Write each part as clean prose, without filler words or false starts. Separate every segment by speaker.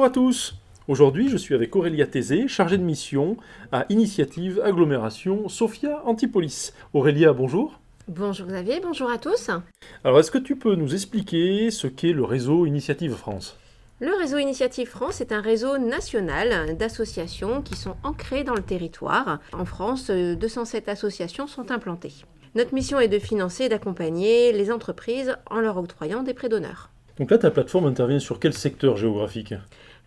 Speaker 1: Bonjour à tous. Aujourd'hui, je suis avec Aurélia Thésée, chargée de mission à Initiative Agglomération Sophia Antipolis. Aurélia, bonjour.
Speaker 2: Bonjour Xavier, bonjour à tous.
Speaker 1: Alors, est-ce que tu peux nous expliquer ce qu'est le réseau Initiative France?
Speaker 2: Le réseau Initiative France est un réseau national d'associations qui sont ancrées dans le territoire. En France, 207 associations sont implantées. Notre mission est de financer et d'accompagner les entreprises en leur octroyant des prêts d'honneur.
Speaker 1: Donc là, ta plateforme intervient sur quel secteur géographique?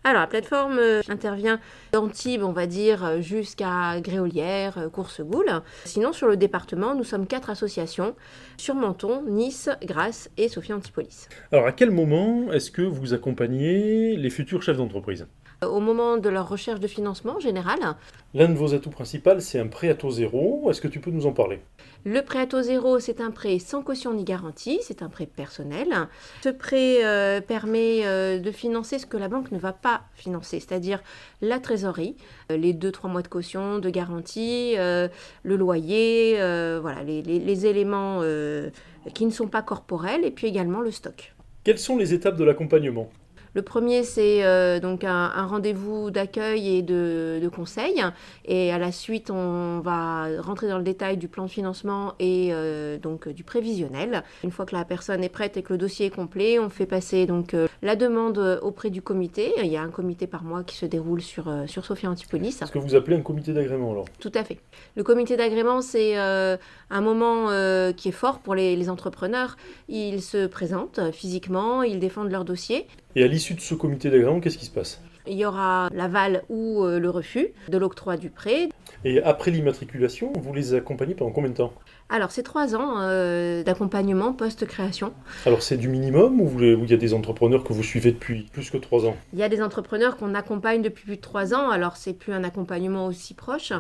Speaker 2: Alors, la plateforme intervient d'Antibes, on va dire, jusqu'à Gréolières, Coursegoule. Sinon, sur le département, nous sommes 4 associations, sur Menton, Nice, Grasse et Sophia Antipolis.
Speaker 1: Alors, à quel moment est-ce que vous accompagnez les futurs chefs d'entreprise?
Speaker 2: Au moment de leur recherche de financement en général,
Speaker 1: L'un de vos atouts principaux, c'est un prêt à taux zéro. Est-ce que tu peux nous en parler?
Speaker 2: le prêt à taux zéro, c'est un prêt sans caution ni garantie, c'est un prêt personnel. Ce prêt permet de financer ce que la banque ne va pas financer, c'est-à-dire la trésorerie, les 2-3 mois de caution, de garantie, le loyer, voilà, les éléments qui ne sont pas corporels, et puis également le stock.
Speaker 1: Quelles sont les étapes de l'accompagnement?
Speaker 2: Le premier, c'est donc un rendez-vous d'accueil et de conseil. Et à la suite, on va rentrer dans le détail du plan de financement et donc du prévisionnel. Une fois que la personne est prête et que le dossier est complet, on fait passer donc la demande auprès du comité. Il y a un comité par mois qui se déroule sur Sophia Antipolis.
Speaker 1: Ce que vous appelez un comité d'agrément, alors?
Speaker 2: Tout à fait. Le comité d'agrément, c'est un moment qui est fort pour les entrepreneurs. Ils se présentent physiquement, ils défendent leur dossier.
Speaker 1: Et à l'issue de ce comité d'agrément, qu'est-ce qui se passe?
Speaker 2: Il y aura l'aval ou le refus de l'octroi du prêt.
Speaker 1: Et après l'immatriculation, vous les accompagnez pendant combien de temps?
Speaker 2: Alors, c'est 3 ans d'accompagnement post-création.
Speaker 1: Alors c'est du minimum ou il y a des entrepreneurs que vous suivez depuis plus que 3 ans?
Speaker 2: Il y a des entrepreneurs qu'on accompagne depuis plus de 3 ans, alors c'est plus un accompagnement aussi proche,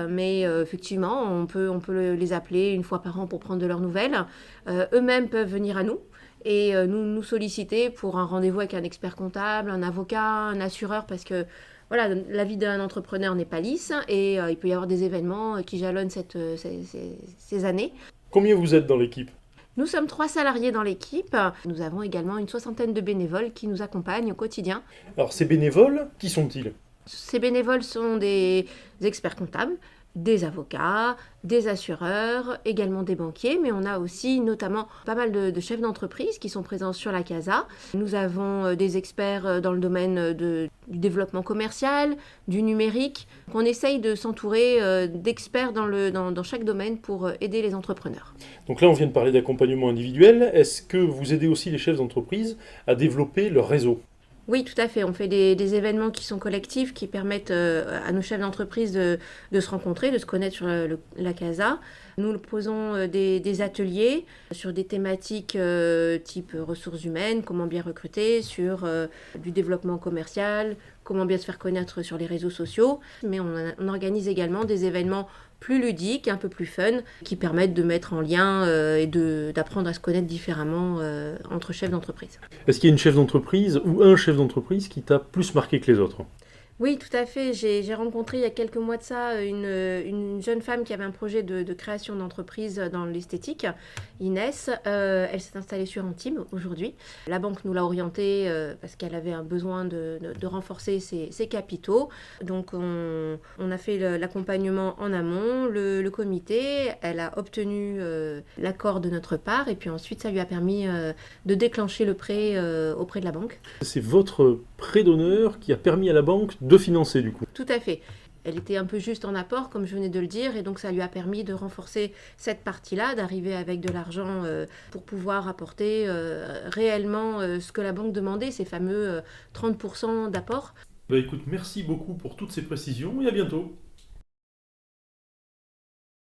Speaker 2: mais effectivement, on peut les appeler une fois par an pour prendre de leurs nouvelles. Eux-mêmes peuvent venir à nous et nous solliciter pour un rendez-vous avec un expert comptable, un avocat, un assureur, parce que voilà, la vie d'un entrepreneur n'est pas lisse et il peut y avoir des événements qui jalonnent ces années.
Speaker 1: Combien vous êtes dans l'équipe?
Speaker 2: Nous sommes 3 salariés dans l'équipe. Nous avons également une 60aine de bénévoles qui nous accompagnent au quotidien.
Speaker 1: Alors ces bénévoles, qui sont-ils?
Speaker 2: Ces bénévoles sont des experts comptables, des avocats, des assureurs, également des banquiers, mais on a aussi notamment pas mal de chefs d'entreprise qui sont présents sur la CASA. Nous avons des experts dans le domaine du développement commercial, du numérique. On essaye de s'entourer d'experts dans chaque domaine pour aider les entrepreneurs.
Speaker 1: Donc là on vient de parler d'accompagnement individuel. Est-ce que vous aidez aussi les chefs d'entreprise à développer leur réseau?
Speaker 2: Oui, tout à fait. On fait des événements qui sont collectifs, qui permettent à nos chefs d'entreprise de se rencontrer, de se connaître sur la CASA. Nous proposons des ateliers sur des thématiques type ressources humaines, comment bien recruter, sur du développement commercial, comment bien se faire connaître sur les réseaux sociaux. Mais on organise également des événements plus ludiques, un peu plus fun, qui permettent de mettre en lien et d'apprendre à se connaître différemment entre chefs d'entreprise.
Speaker 1: Est-ce qu'il y a une chef d'entreprise ou un chef d'entreprise qui t'a plus marqué que les autres?
Speaker 2: Oui, tout à fait. J'ai rencontré il y a quelques mois de ça une jeune femme qui avait un projet de création d'entreprise dans l'esthétique, Inès. Elle s'est installée sur Antibes aujourd'hui. La banque nous l'a orientée parce qu'elle avait un besoin de renforcer ses capitaux. Donc on a fait l'accompagnement en amont, le comité. Elle a obtenu l'accord de notre part et puis ensuite ça lui a permis de déclencher le prêt auprès de la banque.
Speaker 1: C'est votre prêt d'honneur qui a permis à la banque de financer du coup.
Speaker 2: Tout à fait. Elle était un peu juste en apport, comme je venais de le dire, et donc ça lui a permis de renforcer cette partie-là, d'arriver avec de l'argent pour pouvoir apporter réellement ce que la banque demandait, ces fameux 30% d'apport.
Speaker 1: Bah écoute, merci beaucoup pour toutes ces précisions et à bientôt.